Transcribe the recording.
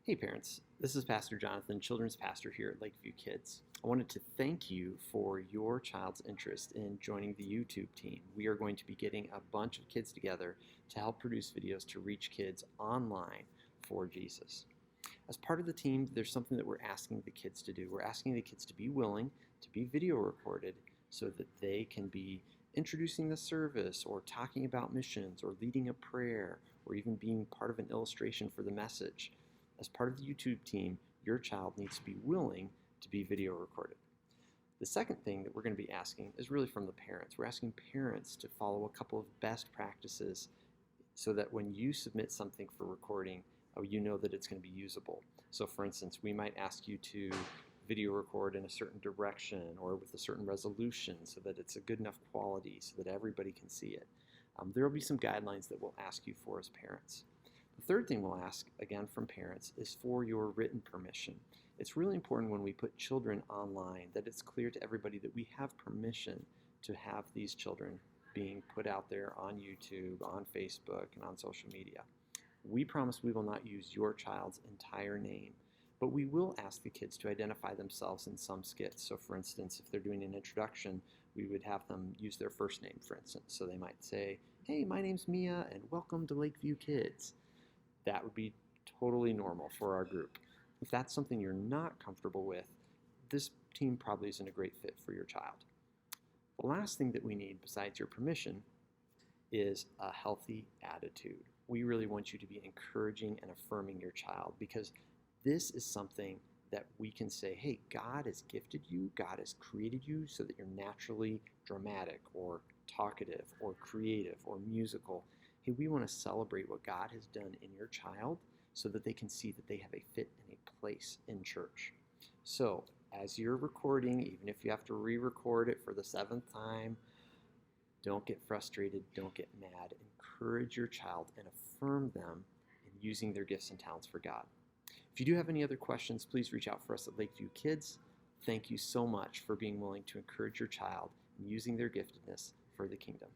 Hey parents, this is Pastor Jonathan, children's pastor here at Lakeview Kids. I wanted to thank you for your child's interest in joining the YouTube team. We are going to be getting a bunch of kids together to help produce videos to reach kids online for Jesus. As part of the team, there's something that we're asking the kids to do. We're asking the kids to be willing to be video recorded so that they can be introducing the service or talking about missions or leading a prayer or even being part of an illustration for the message. As part of the YouTube team, your child needs to be willing to be video recorded. The second thing that we're going to be asking is really from the parents. We're asking parents to follow a couple of best practices so that when you submit something for recording, you know that it's going to be usable. So for instance, we might ask you to video record in a certain direction or with a certain resolution so that it's a good enough quality so that everybody can see it. There will be some guidelines that we'll ask you for as parents. The third thing we'll ask, again from parents, is for your written permission. It's really important when we put children online that it's clear to everybody that we have permission to have these children being put out there on YouTube, on Facebook, and on social media. We promise we will not use your child's entire name, but we will ask the kids to identify themselves in some skits. So for instance, if they're doing an introduction, we would have them use their first name, for instance. So they might say, "Hey, my name's Mia, and welcome to Lakeview Kids." That would be totally normal for our group. If that's something you're not comfortable with, this team probably isn't a great fit for your child. The last thing that we need besides your permission is a healthy attitude. We really want you to be encouraging and affirming your child because this is something that we can say, hey, God has gifted you, God has created you so that you're naturally dramatic or talkative or creative or musical. Hey, we want to celebrate what God has done in your child so that they can see that they have a fit and a place in church. So as you're recording, even if you have to re-record it for the 7th time, don't get frustrated, don't get mad. Encourage your child and affirm them in using their gifts and talents for God. If you do have any other questions, please reach out for us at Lakeview Kids. Thank you so much for being willing to encourage your child in using their giftedness for the kingdom.